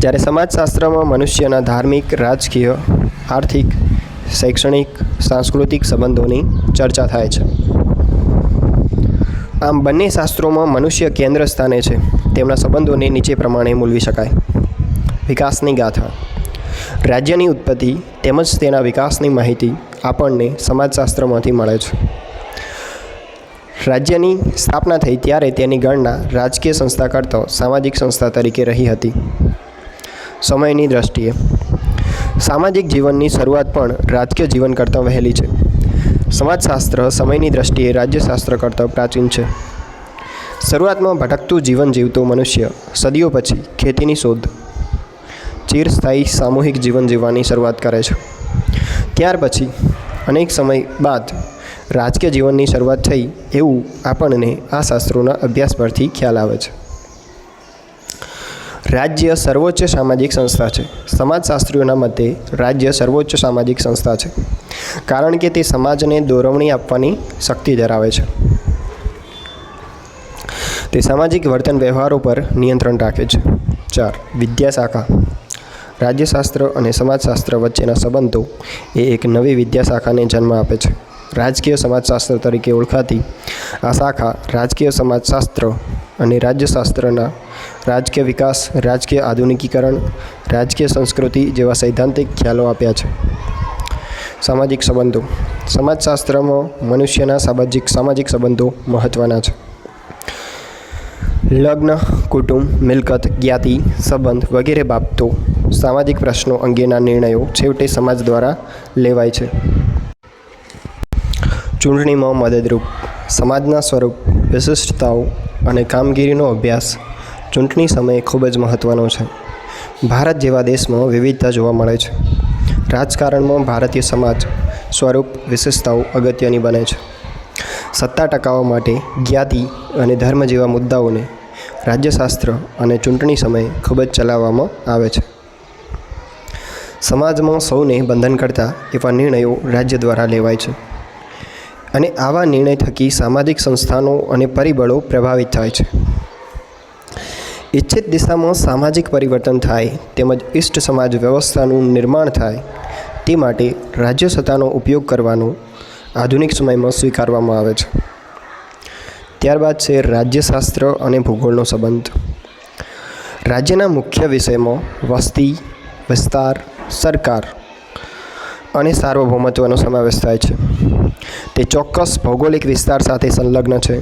જ્યારે સમાજશાસ્ત્રમાં મનુષ્યના ધાર્મિક, રાજકીય, આર્થિક, શૈક્ષણિક, સાંસ્કૃતિક સંબંધોની ચર્ચા થાય છે. આમ બંને શાસ્ત્રોમાં મનુષ્ય કેન્દ્ર સ્થાને છે. તેમના સંબંધોને નીચે પ્રમાણે મૂલવી શકાય. વિકાસની ગાથા. રાજ્યની ઉત્પત્તિ તેમજ તેના વિકાસની માહિતી આપણને સમાજશાસ્ત્રમાંથી મળે છે. રાજ્યની સ્થાપના થઈ ત્યારે તેની ગણના રાજકીય સંસ્થા કરતાં સામાજિક સંસ્થા તરીકે રહી હતી. સમયની દ્રષ્ટિએ સામાજિક જીવનની શરૂઆત પણ રાજકીય જીવન કરતાં વહેલી છે. સમાજશાસ્ત્ર સમયની દ્રષ્ટિએ રાજ્યશાસ્ત્ર કરતાં પ્રાચીન છે. શરૂઆતમાં ભટકતું જીવન જીવતો મનુષ્ય સદીઓ પછી ખેતીની શોધ, ચિરસ્થાયી સામૂહિક જીવન જીવવાની શરૂઆત કરે છે. ત્યાર પછી અનેક સમય બાદ રાજકીય જીવનની શરૂઆત થઈ એવું આપણને આ શાસ્ત્રોના અભ્યાસ પરથી ખ્યાલ આવે છે. રાજ્ય સર્વોચ્ચ સામાજિક સંસ્થા છે. સમાજશાસ્ત્રીઓના મતે રાજ્ય સર્વોચ્ચ સામાજિક સંસ્થા છે, કારણ કે તે સમાજને દોરવણી આપવાની શક્તિ ધરાવે છે. તે સામાજિક વર્તન વ્યવહારો પર નિયંત્રણ રાખે છે. 4. વિદ્યાશાખા. રાજ્યશાસ્ત્ર અને સમાજશાસ્ત્ર વચ્ચેના સંબંધો એ એક નવી વિદ્યાશાખાને જન્મ આપે છે. રાજકીય સમાજશાસ્ત્ર તરીકે ઓળખાતી આ શાખા રાજકીય સમાજશાસ્ત્ર અને રાજ્યશાસ્ત્રના રાજકીય વિકાસ, રાજકીય આધુનિકીકરણ, રાજકીય સંસ્કૃતિ જેવા સૈદ્ધાંતિક ખ્યાલો આપ્યા છે. સામાજિક સંબંધો. સમાજશાસ્ત્રમાં મનુષ્યના સામાજિક સંબંધો મહત્ત્વના છે. લગ્ન, કુટુંબ, મિલકત, જ્ઞાતિ, સંબંધ વગેરે બાબતો સામાજિક પ્રશ્નો અંગેના નિર્ણયો છેવટે સમાજ દ્વારા લેવાય છે. ચૂંટણીમાં મદદરૂપ. સમાજના સ્વરૂપ, વિશિષ્ટતાઓ અને કામગીરીનો અભ્યાસ ચૂંટણી સમયે ખૂબ જ મહત્ત્વનો છે. ભારત જેવા દેશમાં વિવિધતા જોવા મળે છે. રાજકારણમાં ભારતીય સમાજ સ્વરૂપ, વિશેષતાઓ અગત્યની બને છે. સત્તા ટકાવવા માટે જ્ઞાતિ અને ધર્મ જેવા મુદ્દાઓને રાજ્યશાસ્ત્ર અને ચૂંટણી સમયે ખૂબ જ ચલાવવામાં આવે છે. સમાજમાં સૌને બંધન કરતા એવા નિર્ણયો રાજ્ય દ્વારા લેવાય છે અને આવા નિર્ણય થકી સામાજિક સંસ્થાનો અને પરિબળો પ્રભાવિત થાય છે. ઇચ્છિત દિશામાં સામાજિક પરિવર્તન થાય તેમજ ઇષ્ટ સમાજ વ્યવસ્થાનું નિર્માણ થાય તે માટે રાજ્ય સત્તાનો ઉપયોગ કરવાનો આધુનિક સમયમાં સ્વીકારવામાં આવે છે. ત્યારબાદ છે રાજ્યશાસ્ત્ર અને ભૂગોળનો સંબંધ. રાજ્યના મુખ્ય વિષયમાં વસ્તી, વિસ્તાર, સરકાર અને સાર્વભૌમત્વનો સમાવેશ થાય છે. તે ચોક્કસ ભૌગોલિક વિસ્તાર સાથે સંલગ્ન છે,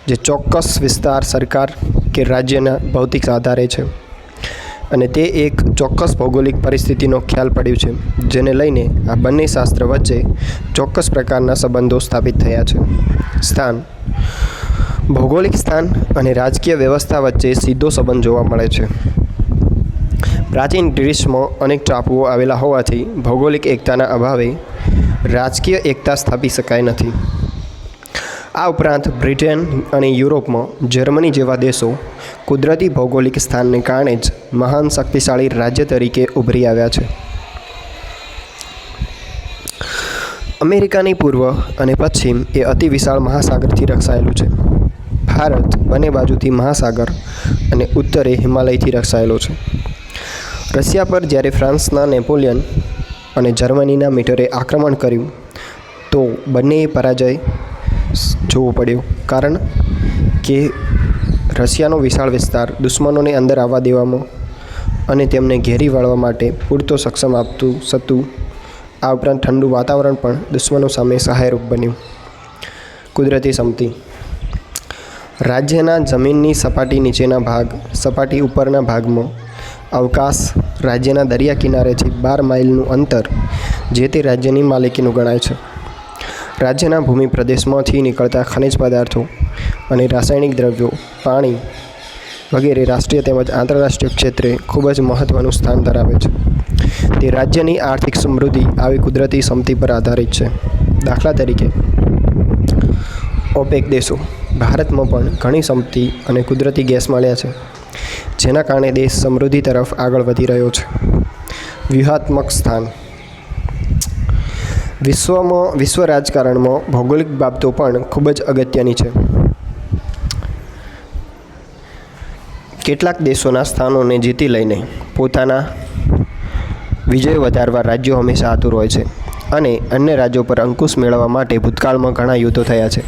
જે ચોક્કસ વિસ્તાર સરકાર કે રાજ્યના ભૌતિક આધારે છે અને તે એક ચોક્કસ ભૌગોલિક પરિસ્થિતિનો ખ્યાલ પડ્યું છે, જેને લઈને આ બંને શાસ્ત્ર વચ્ચે ચોક્કસ પ્રકારના સંબંધો સ્થાપિત થયા છે. સ્થાન. ભૌગોલિક સ્થાન અને રાજકીય વ્યવસ્થા વચ્ચે સીધો સંબંધ જોવા મળે છે. પ્રાચીન ગ્રીસમાં અનેક ટાપુઓ આવેલા હોવાથી ભૌગોલિક એકતાના અભાવે રાજકીય એકતા સ્થાપી શકાય નથી. આ ઉપરાંત બ્રિટન અને યુરોપમાં જર્મની જેવા દેશો કુદરતી ભૌગોલિક સ્થાનને કારણે જ મહાન શક્તિશાળી રાજ્ય તરીકે ઉભરી આવ્યા છે. અમેરિકાની પૂર્વ અને પશ્ચિમ એ અતિ વિશાળ મહાસાગરથી રક્ષાયેલું છે. ભારત બંને બાજુથી મહાસાગર અને ઉત્તરે હિમાલયથી રક્ષાયેલો છે. રશિયા પર જ્યારે ફ્રાન્સના નેપોલિયન અને જર્મનીના મીટરે આક્રમણ કર્યું તો બંનેએ પરાજય જોવો પડ્યો, કારણ કે રશિયાનો વિશાળ વિસ્તાર દુશ્મનોને અંદર આવવા દેવામાં અને તેમને ઘેરી વાળવા માટે પૂરતો સક્ષમ આપતું હતું. આ ઉપરાંત ઠંડુ વાતાવરણ પણ દુશ્મનો સામે સહાયરૂપ બન્યું. કુદરતી સમતિ. રાજ્યના જમીનની સપાટી નીચેના ભાગ, સપાટી ઉપરના ભાગમાં અવકાશ, રાજ્યના દરિયા કિનારેથી 12 માઇલનું અંતર જે તે રાજ્યની માલિકીનું ગણાય છે. રાજ્યના ભૂમિ પ્રદેશમાંથી નીકળતા ખનિજ પદાર્થો અને રાસાયણિક દ્રવ્યો, પાણી વગેરે રાષ્ટ્રીય તેમજ આંતરરાષ્ટ્રીય ક્ષેત્રે ખૂબ જ મહત્ત્વનું સ્થાન ધરાવે છે. તે રાજ્યની આર્થિક સમૃદ્ધિ આવી કુદરતી સમતિ પર આધારિત છે. દાખલા તરીકે ઓપેક દેશો. ભારતમાં પણ ઘણી સમતિ અને કુદરતી ગેસ મળ્યા છે, જેના કારણે દેશ સમૃદ્ધિ તરફ આગળ વધી રહ્યો છે. વ્યૂહાત્મક સ્થાન. વિશ્વ રાજકારણમાં ભૌગોલિક બાબતો પણ ખૂબ જ અગત્યની છે. કેટલાક દેશોના સ્થાનોને જીતી લઈને પોતાના વિજય વધારવા રાજ્યો હંમેશા આતુર હોય છે અને અન્ય રાજ્યો પર અંકુશ મેળવવા માટે ભૂતકાળમાં ઘણા યુદ્ધો થયા છે,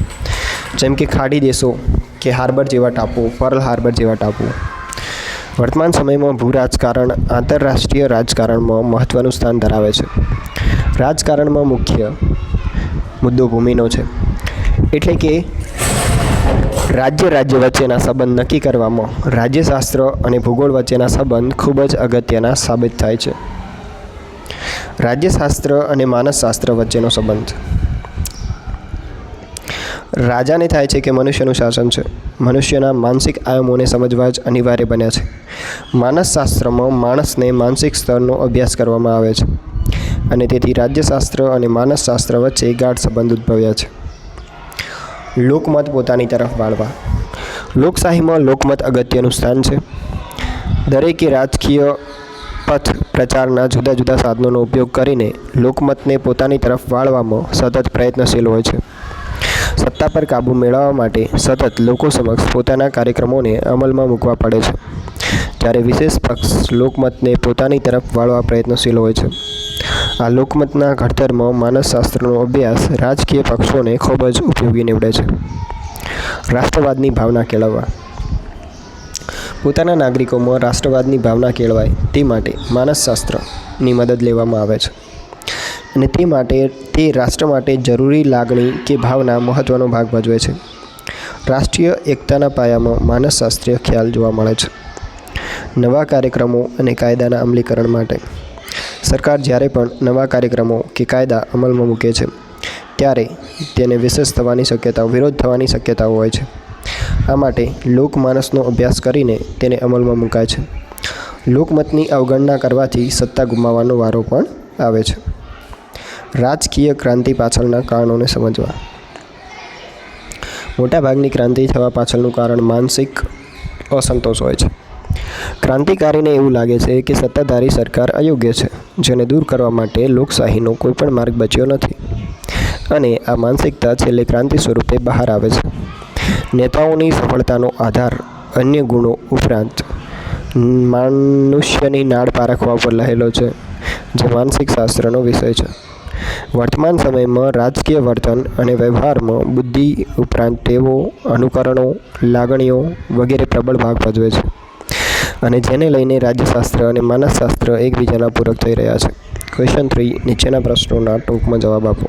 જેમ કે ખાડી દેશો કે હાર્બર જેવા ટાપુઓ, પર્લ હાર્બર જેવા ટાપુઓ. વર્તમાન સમયમાં ભૂ રાજકારણ આંતરરાષ્ટ્રીય રાજકારણમાં મહત્ત્વનું સ્થાન ધરાવે છે. રાજકારણમાં મુખ્ય મુદ્દો ભૂમિનો છે, એટલે કે રાજ્ય વચ્ચેના સંબંધ નક્કી કરવામાં રાજ્યશાસ્ત્ર અને ભૂગોળ વચ્ચેના સંબંધ ખૂબ જ અગત્યના સાબિત થાય છે. રાજ્યશાસ્ત્ર અને માનસશાસ્ત્ર વચ્ચેનો સંબંધ. રાજાને થાય છે કે મનુષ્યનું શાસન છે. મનુષ્યના માનસિક આયામોને સમજવા જ અનિવાર્ય બન્યા છે. માનસશાસ્ત્રમાં માણસને માનસિક સ્તરનો અભ્યાસ કરવામાં આવે છે અને તેથી રાજ્યશાસ્ત્ર અને માનસશાસ્ત્ર વચ્ચે ગાઢ સંબંધ ઉદ્ભવ્યા છે. લોકમત પોતાની તરફ વાળવા. લોકશાહીમાં લોકમત અગત્યનું સ્થાન છે. દરેકે રાજકીય પથ પ્રચારના જુદા જુદા સાધનોનો ઉપયોગ કરીને લોકમતને પોતાની તરફ વાળવામાં સતત પ્રયત્નશીલ હોય છે. સત્તા પર કાબૂ મેળવવા માટે સતત લોકો સમક્ષ પોતાના કાર્યક્રમોને અમલમાં મૂકવા પડે છે, જ્યારે વિશેષ પક્ષ લોકમતને પોતાની તરફ વાળવા પ્રયત્નશીલ હોય છે. આ લોકમતના ઘડતરમાં માનસશાસ્ત્રનો અભ્યાસ રાજકીય પક્ષોને ખૂબ જ ઉપયોગી નીવડે છે. રાષ્ટ્રવાદની ભાવના કેળવવા. પોતાના નાગરિકોમાં રાષ્ટ્રવાદની ભાવના કેળવાય તે માટે માનસશાસ્ત્રની મદદ લેવામાં આવે છે અને તે માટે તે રાષ્ટ્ર માટે જરૂરી લાગણી કે ભાવના મહત્ત્વનો ભાગ ભજવે છે. રાષ્ટ્રીય એકતાના પાયામાં માનસશાસ્ત્રીય ખ્યાલ જોવા મળે છે. નવા કાર્યક્રમો અને કાયદાના અમલીકરણ માટે. સરકાર જ્યારે પણ નવા કાર્યક્રમો કે કાયદા અમલમાં મૂકે છે ત્યારે તેને વિરોધ થવાની શક્યતાઓ હોય છે. આ માટે લોકમાનસનો અભ્યાસ કરીને તેને અમલમાં મુકાય છે. લોકમતની અવગણના કરવાથી સત્તા ગુમાવવાનો વારો પણ આવે છે. રાજકીય ક્રાંતિ પાછળના કારણોને સમજવા. મોટાભાગની ક્રાંતિ થવા પાછળનું કારણ માનસિક અસંતોષ હોય છે. ક્રાંતિકારીને એવું લાગે છે કે સત્તાધારી સરકાર અયોગ્ય છે, જેને દૂર કરવા માટે લોકશાહીનો કોઈપણ માર્ગ બચ્યો નથી, અને આ માનસિકતા છેલ્લે ક્રાંતિ સ્વરૂપે બહાર આવે છે. નેતાઓની સફળતાનો આધાર અન્ય ગુણો ઉપરાંત મનુષ્યની નાળ પારખવા પર રહેલો છે, જે માનસિક શાસ્ત્રનો વિષય છે. વર્તમાન સમયમાં રાજકીય વર્તન અને વ્યવહારમાં બુદ્ધિ ઉપરાંત ટેવો, અનુકરણો, લાગણીઓ વગેરે પ્રબળ ભાગ ભજવે છે, અને જેને લઈને રાજ્યશાસ્ત્ર અને માનસશાસ્ત્ર એકબીજાના પૂરક થઈ રહ્યા છે. ક્વેશ્ચન 3. નીચેના પ્રશ્નોના ટૂંકમાં જવાબ આપો.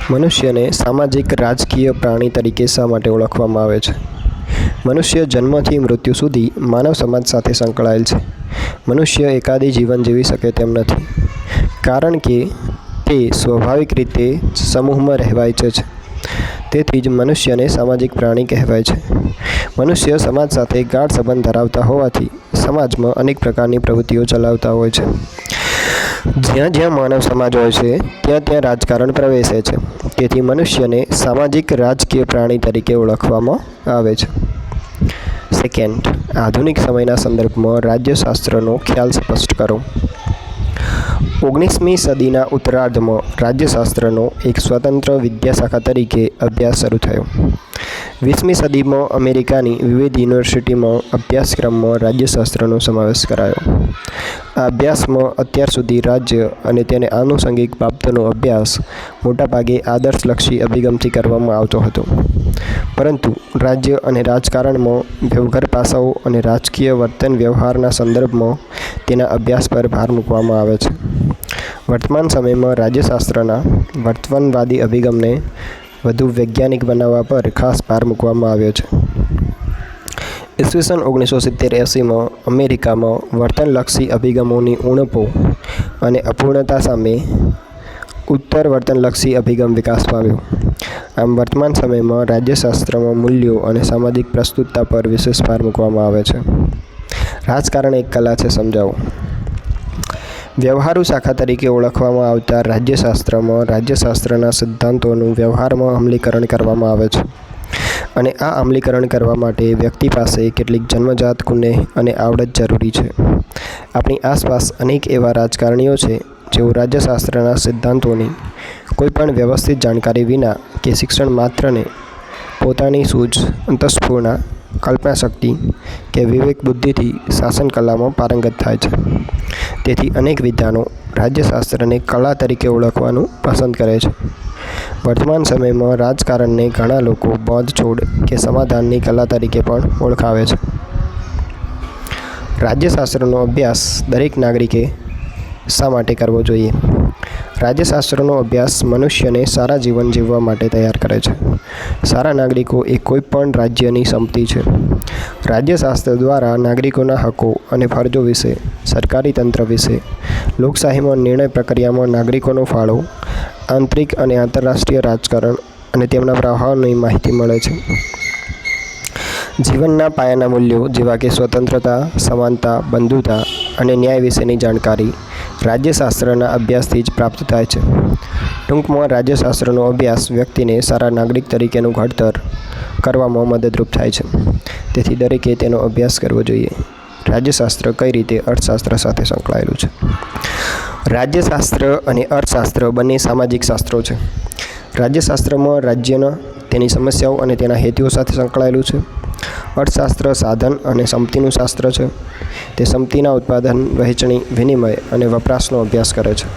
મનુષ્યને સામાજિક રાજકીય પ્રાણી તરીકે શા માટે ઓળખવામાં આવે છે? મનુષ્ય જન્મથી મૃત્યુ સુધી માનવ સમાજ સાથે સંકળાયેલ છે. મનુષ્ય એકાદી જીવન જીવી શકે તેમ નથી, કારણ કે તે સ્વાભાવિક રીતે સમૂહમાં રહેવા ઈચ્છે છે. તેથી જ મનુષ્યને સામાજિક પ્રાણી કહેવાય છે. મનુષ્ય સમાજ સાથે ગાઢ સંબંધ ધરાવતા હોવાથી સમાજમાં અનેક પ્રકારની પ્રવૃત્તિઓ ચલાવતા હોય છે. જ્યાં જ્યાં માનવ સમાજ હોય છે ત્યાં ત્યાં રાજકારણ પ્રવેશે છે. તેથી મનુષ્યને સામાજિક રાજકીય પ્રાણી તરીકે ઓળખવામાં આવે છે. સેકન્ડ, આધુનિક સમયના સંદર્ભમાં રાજ્યશાસ્ત્રનો ખ્યાલ સ્પષ્ટ કરો. 19મી સદીના ઉત્તરાર્ધમાં રાજ્યશાસ્ત્રનો એક સ્વતંત્ર વિદ્યાશાખા તરીકે અભ્યાસ શરૂ થયો. 20મી સદીમાં અમેરિકાની વિવિધ યુનિવર્સિટીમાં અભ્યાસક્રમમાં રાજ્યશાસ્ત્રનો સમાવેશ કરાયો. આ અભ્યાસમાં અત્યાર સુધી રાજ્ય અને તેને આનુષંગિક બાબતોનો અભ્યાસ મોટાભાગે આદર્શલક્ષી અભિગમથી કરવામાં આવતો હતો, પરંતુ રાજ્ય અને રાજકારણમાં વ્યવહાર પાસાઓ અને રાજકીય વર્તન વ્યવહારના સંદર્ભમાં તેના અભ્યાસ પર ભાર મૂકવામાં આવે છે. વર્તમાન સમયમાં રાજ્યશાસ્ત્રના વર્તનવાદી અભિગમને વધુ વૈજ્ઞાનિક બનાવવા પર ખાસ ભાર મૂકવામાં આવ્યો છે. ઈસવીસન 1970-80માં અમેરિકામાં વર્તનલક્ષી અભિગમોની ઉણપો અને અપૂર્ણતા સામે ઉત્તર વર્તનલક્ષી અભિગમ વિકાસ પામ્યો. આમ વર્તમાન સમયમાં રાજ્યશાસ્ત્રમાં મૂલ્યો અને સામાજિક પ્રસ્તુતતા પર વિશેષ ભાર મૂકવામાં આવે છે. રાજકારણ એક કલા છે, સમજાવો. વ્યવહારુ શાખા તરીકે ઓળખવામાં આવતા રાજ્યશાસ્ત્રમાં રાજ્યશાસ્ત્રના સિદ્ધાંતોનું વ્યવહારમાં અમલીકરણ કરવામાં આવે છે, અને આ અમલીકરણ કરવા માટે વ્યક્તિ પાસે કેટલીક જન્મજાત કુનેહ અને આવડત જરૂરી છે. આપણી આસપાસ અનેક એવા રાજકારણીઓ છે જેઓ રાજ્યશાસ્ત્રના સિદ્ધાંતોની કોઈપણ વ્યવસ્થિત જાણકારી વિના કે શિક્ષણ માત્રને પોતાની સૂઝ, અંતઃસ્ફૂર્ણા, કલ્પનાશક્તિ કે વિવેક બુદ્ધિથી શાસન કલામાં પારંગત થાય છે. તેથી અનેક વિદ્વાનો રાજ્યશાસ્ત્રને કલા તરીકે ઓળખવાનું પસંદ કરે છે. વર્તમાન સમયમાં રાજકારણને ઘણા લોકો બાંધછોડ કે સમાધાનની કલા તરીકે પણ ઓળખાવે છે. રાજ્યશાસ્ત્રનો અભ્યાસ દરેક નાગરિકે શા માટે કરવો જોઈએ? રાજ્યશાસ્ત્રનો અભ્યાસ મનુષ્યને સારા જીવન જીવવા માટે તૈયાર કરે છે. સારા નાગરિકો એ કોઈપણ રાજ્યની સંપત્તિ છે. રાજ્યશાસ્ત્ર દ્વારા નાગરિકોના હકો અને ફરજો વિશે, સરકારી તંત્ર વિશે, લોકશાહીમાં નિર્ણય પ્રક્રિયામાં નાગરિકોનો ફાળો, આંતરિક અને આંતરરાષ્ટ્રીય રાજકારણ અને તેમના પ્રભાવની માહિતી મળે છે. જીવનના પાયાના મૂલ્યો જેવા કે સ્વતંત્રતા, સમાનતા, બંધુતા અને ન્યાય વિશેની જાણકારી રાજ્યશાસ્ત્રના અભ્યાસથી જ પ્રાપ્ત થાય છે. ટૂંકમાં, રાજ્યશાસ્ત્રનો અભ્યાસ વ્યક્તિને સારા નાગરિક તરીકેનું ઘડતર કરવામાં મદદરૂપ થાય છે. તેથી દરેકે તેનો અભ્યાસ કરવો જોઈએ. રાજ્યશાસ્ત્ર કઈ રીતે અર્થશાસ્ત્ર સાથે સંકળાયેલું છે? રાજ્યશાસ્ત્ર અને અર્થશાસ્ત્ર બંને સામાજિક શાસ્ત્રો છે. રાજ્યશાસ્ત્રમાં રાજ્યના, તેની સમસ્યાઓ અને તેના હેતુઓ સાથે સંકળાયેલું છે. અર્થશાસ્ત્ર સાધન અને સંપત્તિનું શાસ્ત્ર છે. તે સંપત્તિના ઉત્પાદન, વહેંચણી, વિનિમય અને વપરાશનો અભ્યાસ કરે છે.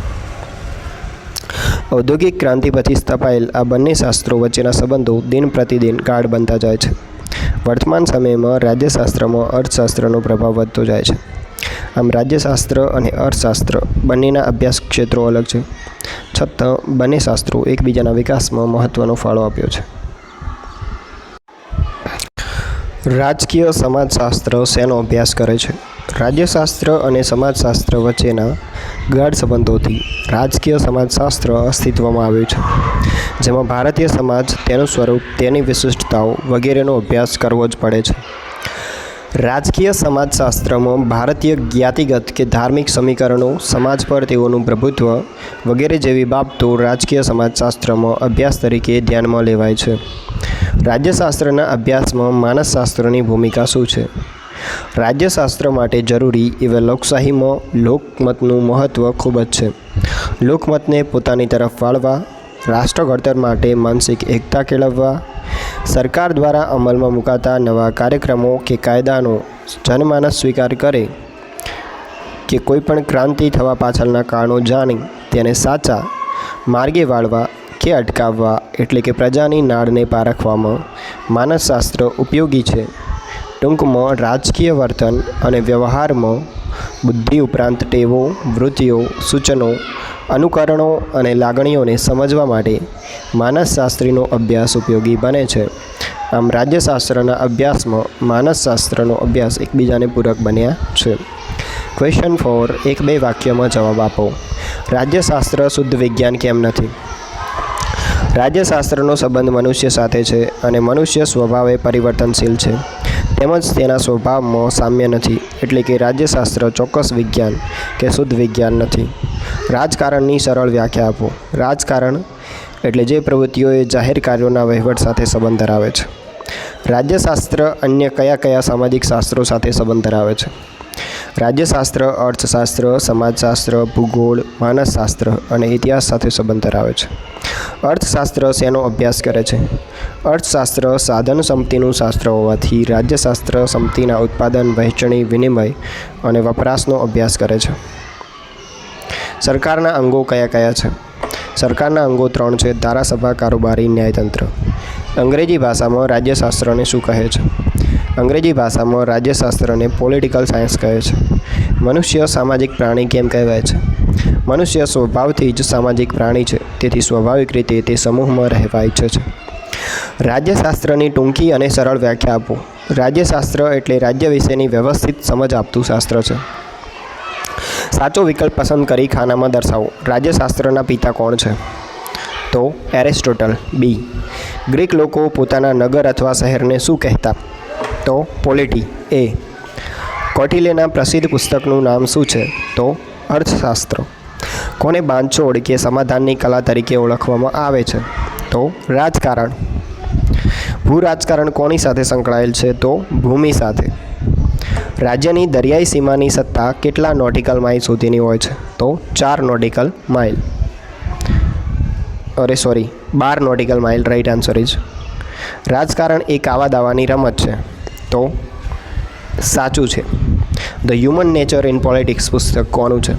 ઔદ્યોગિક ક્રાંતિ પછી સ્થપાયેલ આ બંને શાસ્ત્રો વચ્ચેના સંબંધો દિન પ્રતિદિન ગાઢ બનતા જાય છે. વર્તમાન સમયમાં રાજ્યશાસ્ત્રમાં અર્થશાસ્ત્રનો પ્રભાવ વધતો જાય છે. આમ રાજ્યશાસ્ત્ર અને અર્થશાસ્ત્ર બંનેના અભ્યાસ ક્ષેત્રો અલગ છે, છતાં બંને શાસ્ત્રો એકબીજાના વિકાસમાં મહત્ત્વનો ફાળો આપ્યો છે. રાજકીય સમાજશાસ્ત્ર શેનો અભ્યાસ કરે છે? રાજ્યશાસ્ત્ર અને સમાજશાસ્ત્ર વચ્ચેના ગાઢ સંબંધોથી રાજકીય સમાજશાસ્ત્ર અસ્તિત્વમાં આવ્યું છે, જેમાં ભારતીય સમાજ, તેનું સ્વરૂપ, તેની વિશિષ્ટતાઓ વગેરેનો અભ્યાસ કરવો જ પડે છે. રાજકીય સમાજશાસ્ત્રમાં ભારતીય જ્ઞાતિગત કે ધાર્મિક સમીકરણો, સમાજ પર તેઓનું પ્રભુત્વ વગેરે જેવી બાબતો રાજકીય સમાજશાસ્ત્રમાં અભ્યાસ તરીકે ધ્યાનમાં લેવાય છે. રાજ્યશાસ્ત્રના અભ્યાસમાં માનસશાસ્ત્રની ભૂમિકા શું છે? રાજ્યશાસ્ત્ર માટે જરૂરી એવા લોકશાહીમાં લોકમતનું મહત્ત્વ ખૂબ જ છે. લોકમતને પોતાની તરફ વાળવા, રાષ્ટ્ર ઘડતર માટે માનસિક એકતા કેળવવા, સરકાર દ્વારા અમલમાં મુકાતા નવા કાર્યક્રમો કે કાયદાનો જનમાનસ સ્વીકાર કરે કે કોઈપણ ક્રાંતિ થવા પાછળના કારણો જાણી તેને સાચા માર્ગે વાળવા કે અટકાવવા, એટલે કે પ્રજાની નાડને પારખવામાં માનસશાસ્ત્ર ઉપયોગી છે. ટૂંકમાં, રાજકીય વર્તન અને વ્યવહારમાં બુદ્ધિ ઉપરાંત ટેવો, વૃત્તિઓ, સૂચનો, અનુકરણો અને લાગણીઓને સમજવા માટે માનસશાસ્ત્રીનો અભ્યાસ ઉપયોગી બને છે. આમ રાજ્યશાસ્ત્રના અભ્યાસમાં માનસશાસ્ત્રનો અભ્યાસ એકબીજાને પૂરક બન્યા છે. ક્વેશ્ચન 4, 1-2 વાક્યમાં જવાબ આપો. રાજ્યશાસ્ત્ર શુદ્ધ વિજ્ઞાન કેમ નથી? રાજ્યશાસ્ત્રનો સંબંધ મનુષ્ય સાથે છે અને મનુષ્ય સ્વભાવે પરિવર્તનશીલ છે, તેમજ તેના સ્વભાવમાં સામ્ય નથી. એટલે કે રાજ્યશાસ્ત્ર ચોક્કસ વિજ્ઞાન કે શુદ્ધ વિજ્ઞાન નથી. રાજકારણની સરળ વ્યાખ્યા આપો. રાજકારણ એટલે જે પ્રવૃત્તિઓ એ જાહેર કાર્યોના વહીવટ સાથે સંબંધ ધરાવે છે. રાજ્યશાસ્ત્ર અન્ય કયા કયા સામાજિક શાસ્ત્રો સાથે સંબંધ ધરાવે છે? રાજ્યશાસ્ત્ર અર્થશાસ્ત્ર, સમાજશાસ્ત્ર, ભૂગોળ, માનસશાસ્ત્ર અને ઇતિહાસ સાથે સંબંધ ધરાવે છે. અર્થશાસ્ત્ર શેનો અભ્યાસ કરે છે? અર્થશાસ્ત્ર સાધન સંપત્તિનું શાસ્ત્ર હોવાથી રાજ્યશાસ્ત્ર સંપત્તિના ઉત્પાદન, વહેંચણી, વિનિમય અને વપરાશનો અભ્યાસ કરે છે. સરકારના અંગો કયા કયા છે? સરકારના અંગો 3 છે: ધારાસભા, કારોબારી, ન્યાયતંત્ર. અંગ્રેજી ભાષામાં રાજ્યશાસ્ત્રને શું કહે છે? અંગ્રેજી ભાષામાં રાજ્યશાસ્ત્રને પોલિટિકલ સાયન્સ કહે છે. મનુષ્ય સામાજિક પ્રાણી કેમ કહેવાય છે? મનુષ્ય સ્વભાવથી જ સામાજિક પ્રાણી છે, તેથી સ્વાભાવિક રીતે તે સમૂહમાં રહેવા ઈચ્છે છે. રાજ્યશાસ્ત્રની ટૂંકી અને સરળ વ્યાખ્યા આપો. રાજ્યશાસ્ત્ર એટલે રાજ્ય વિશેની વ્યવસ્થિત સમજ આપતું શાસ્ત્ર છે. સાચો વિકલ્પ પસંદ કરી ખાનામાં દર્શાવો. રાજ્યશાસ્ત્રના પિતા કોણ છે? તો એરિસ્ટોટલ. બી. ગ્રીક લોકો પોતાના નગર અથવા શહેરને શું કહેતા? તો પોલિટી. એ. કૌટિલ્યના પ્રસિદ્ધ પુસ્તકનું નામ શું છે? તો અર્થશાસ્ત્ર. કોને બાંધછોડ કે સમાધાનની કલા તરીકે ઓળખવામાં આવે છે? તો રાજકારણ. ભૂ રાજકારણ કોની સાથે સંકળાયેલ છે? તો ભૂમિ સાથે. રાજ્યની દરિયાઈ સીમાની સત્તા કેટલા નોટિકલ માઇલ સુધીની હોય છે? તો 4 nautical mile. 12 nautical mile. Right answer is. રાજકારણ એક આવા દાવાની રમત છે. તો સાચું છે. The human nature in politics પુસ્તક કોનું છે?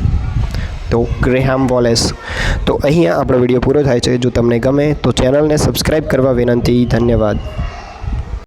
તો ગ્રેહામ વોલેસ. તો અહીંયા આપણો વિડીયો પૂરો થાય છે. જો તમને ગમે તો ચેનલને સબસ્ક્રાઈબ કરવા વિનંતી. ધન્યવાદ.